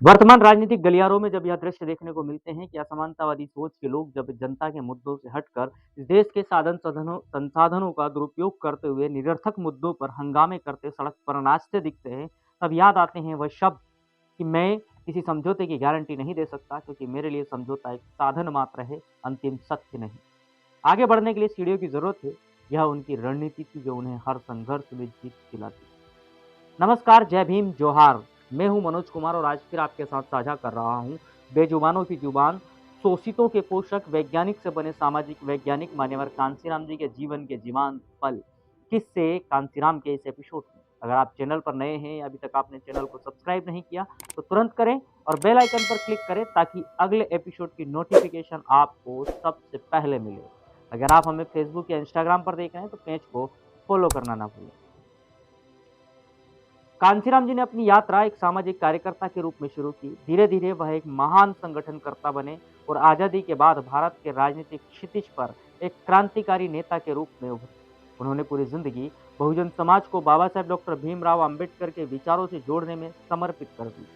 वर्तमान राजनीतिक गलियारों में जब यह दृश्य देखने को मिलते हैं कि असमानतावादी सोच के लोग जब जनता के मुद्दों से हटकर इस देश के संसाधनों का दुरुपयोग करते हुए निरर्थक मुद्दों पर हंगामे करते सड़क पर नाचते दिखते हैं, तब याद आते हैं वह शब्द कि मैं किसी समझौते की गारंटी नहीं दे सकता, क्योंकि मेरे लिए समझौता एक साधन मात्र है, अंतिम सत्य नहीं। आगे बढ़ने के लिए सीढ़ियों की जरूरत है। यह उनकी रणनीति थी जो उन्हें हर संघर्ष में जीत दिलाती। नमस्कार, जय भीम, जोहार। मैं हूं मनोज कुमार और आज फिर आपके साथ साझा कर रहा हूं बेजुबानों की जुबान, शोषितों के पोषक, वैज्ञानिक से बने सामाजिक वैज्ञानिक मान्यवर कांसीराम जी के जीवन के जीवांत पल किससे कांसीराम के इस एपिसोड में। अगर आप चैनल पर नए हैं या अभी तक आपने चैनल को सब्सक्राइब नहीं किया तो तुरंत करें और बेल आइकन पर क्लिक करें ताकि अगले एपिसोड की नोटिफिकेशन आपको सबसे पहले मिले। अगर आप हमें फेसबुक या इंस्टाग्राम पर देख रहे हैं तो पेज को फॉलो करना ना भूलें। कांसीराम जी ने अपनी यात्रा एक सामाजिक कार्यकर्ता के रूप में शुरू की। धीरे धीरे वह एक महान संगठनकर्ता बने और आजादी के बाद भारत के राजनीतिक क्षितिज पर एक क्रांतिकारी नेता के रूप में उभरे। उन्होंने पूरी जिंदगी बहुजन समाज को बाबा साहेब डॉक्टर भीमराव अंबेडकर के विचारों से जोड़ने में समर्पित कर दी।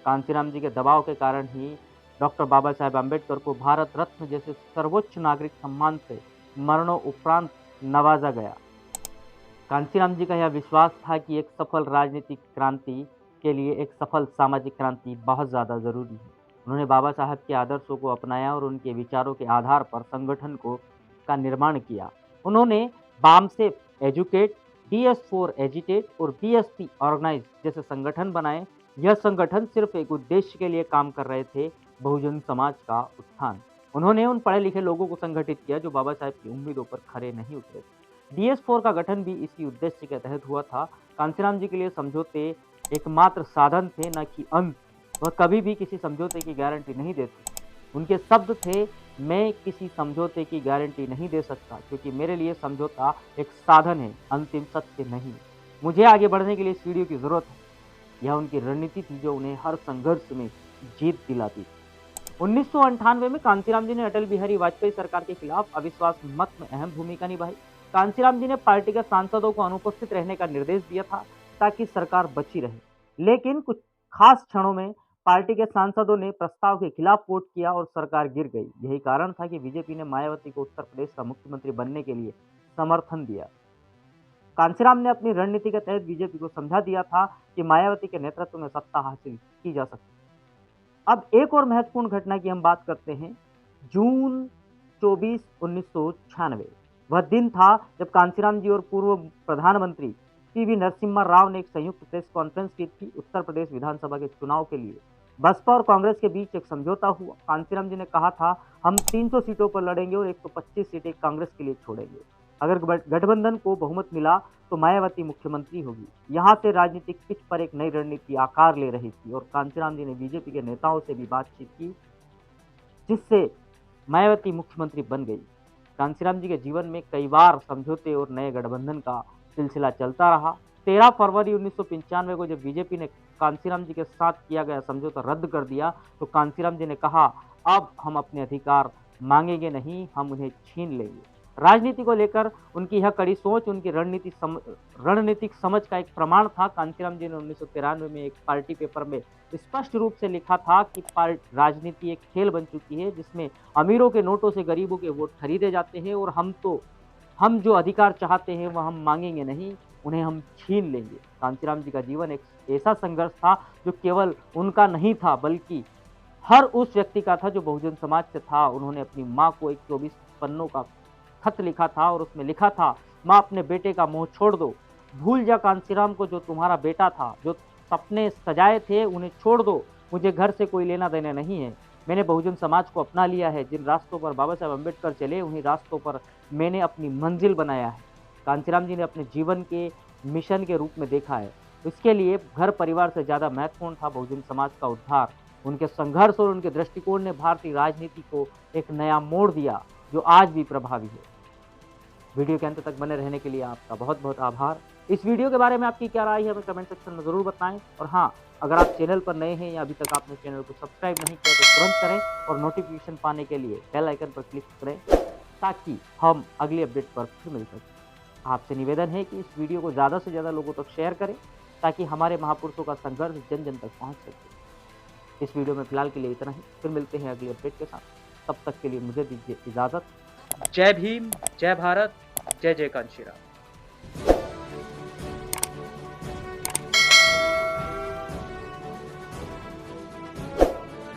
कांसीराम जी के दबाव के कारण ही डॉक्टर बाबा साहेब अंबेडकर को भारत रत्न जैसे सर्वोच्च नागरिक सम्मान से मरणोपरांत नवाजा गया। कांसीराम जी का यह विश्वास था कि एक सफल राजनीतिक क्रांति के लिए एक सफल सामाजिक क्रांति बहुत ज़्यादा ज़रूरी है। उन्होंने बाबा साहब के आदर्शों को अपनाया और उनके विचारों के आधार पर संगठन का निर्माण किया। उन्होंने बामसेफ एजुकेट, DS4 एजिटेट और BSP ऑर्गेनाइज जैसे संगठन बनाए। यह संगठन सिर्फ एक उद्देश्य के लिए काम कर रहे थे, बहुजन समाज का उत्थान। उन्होंने उन पढ़े लिखे लोगों को संगठित किया जो बाबा साहब की उम्मीदों पर खरे नहीं उतरे थे। DS4 का गठन भी इसी उद्देश्य के तहत हुआ था। कांसीराम जी के लिए समझौते एकमात्र साधन थे, न कि अंत। वह कभी भी किसी समझौते की गारंटी नहीं देते। उनके शब्द थे, मैं किसी समझौते की गारंटी नहीं दे सकता, क्योंकि मेरे लिए समझौता एक साधन है, अंतिम सत्य नहीं। मुझे आगे बढ़ने के लिए सीढ़ियों की जरूरत है। यह उनकी रणनीति थी जो उन्हें हर संघर्ष में जीत दिलाती थी। 1998 में कांसीराम जी ने अटल बिहारी वाजपेयी सरकार के खिलाफ अविश्वास मत में अहम भूमिका निभाई। कांसीराम जी ने पार्टी के सांसदों को अनुपस्थित रहने का निर्देश दिया था ताकि सरकार बची रहे, लेकिन कुछ खास क्षणों में पार्टी के सांसदों ने प्रस्ताव के खिलाफ वोट किया और सरकार गिर गई। यही कारण था कि बीजेपी ने मायावती को उत्तर प्रदेश का मुख्यमंत्री बनने के लिए समर्थन दिया। कांसीराम ने अपनी रणनीति के तहत बीजेपी को समझा दिया था कि मायावती के नेतृत्व में सत्ता हासिल की जा सकती। अब एक और महत्वपूर्ण घटना की हम बात करते हैं। जून 24, 1996 वह दिन था जब कांसीराम जी और पूर्व प्रधानमंत्री PV नरसिम्हा राव ने एक संयुक्त प्रेस कॉन्फ्रेंस की थी उत्तर प्रदेश विधानसभा के चुनाव के लिए। बसपा और कांग्रेस के बीच एक समझौता हुआ। कांसीराम जी ने कहा था, हम 300 सीटों पर लड़ेंगे और 125 सीटें कांग्रेस के लिए छोड़ेंगे। अगर गठबंधन को बहुमत मिला तो मायावती मुख्यमंत्री होगी। यहाँ से राजनीतिक पिच पर एक नई रणनीति आकार ले रही थी और कांसीराम जी ने बीजेपी के नेताओं से भी बातचीत की, जिससे मायावती मुख्यमंत्री बन गई। कांसीराम जी के जीवन में कई बार समझौते और नए गठबंधन का सिलसिला चलता रहा। 13 फरवरी 1995 को जब बीजेपी ने कांसीराम जी के साथ किया गया समझौता रद्द कर दिया तो कांसीराम जी ने कहा, अब हम अपने अधिकार मांगेंगे नहीं, हम उन्हें छीन लेंगे। राजनीति को लेकर उनकी यह कड़ी सोच उनकी रणनीतिक समझ का एक प्रमाण था। कांसीराम जी ने 1993 में एक पार्टी पेपर में स्पष्ट रूप से लिखा था कि राजनीति एक खेल बन चुकी है जिसमें अमीरों के नोटों से गरीबों के वोट खरीदे जाते हैं और हम जो अधिकार चाहते हैं वह हम मांगेंगे नहीं, उन्हें हम छीन लेंगे। कांसीराम जी का जीवन एक ऐसा संघर्ष था जो केवल उनका नहीं था बल्कि हर उस व्यक्ति का था जो बहुजन समाज से था। उन्होंने अपनी माँ को एक 24 पन्नों का खत लिखा था और उसमें लिखा था, माँ अपने बेटे का मोह छोड़ दो, भूल जा कांसीराम को जो तुम्हारा बेटा था, जो सपने सजाए थे उन्हें छोड़ दो, मुझे घर से कोई लेना देना नहीं है। मैंने बहुजन समाज को अपना लिया है, जिन रास्तों पर बाबा साहब अम्बेडकर चले उन्हीं रास्तों पर मैंने अपनी मंजिल बनाया है। कांसीराम जी ने अपने जीवन के मिशन के रूप में देखा है। इसके लिए घर परिवार से ज़्यादा महत्वपूर्ण था बहुजन समाज का उद्धार। उनके संघर्ष और उनके दृष्टिकोण ने भारतीय राजनीति को एक नया मोड़ दिया जो आज भी प्रभावी है। वीडियो के अंत तक बने रहने के लिए आपका बहुत बहुत आभार। इस वीडियो के बारे में आपकी क्या राय है हमें कमेंट सेक्शन में ज़रूर बताएं। और हाँ, अगर आप चैनल पर नए हैं या अभी तक आपने चैनल को सब्सक्राइब नहीं किया तो तुरंत करें और नोटिफिकेशन पाने के लिए बेल आइकन पर क्लिक करें ताकि हम अगली अपडेट पर फिर मिल सकें। आपसे निवेदन है कि इस वीडियो को ज़्यादा से ज़्यादा लोगों तक शेयर करें ताकि हमारे महापुरुषों का संघर्ष जन जन तक पहुँच सके। इस वीडियो में फिलहाल के लिए इतना ही, फिर मिलते हैं अगले अपडेट के साथ। तब तक के लिए मुझे दीजिए इजाज़त। जय भीम, जय भारत, जय जय कांशीराम।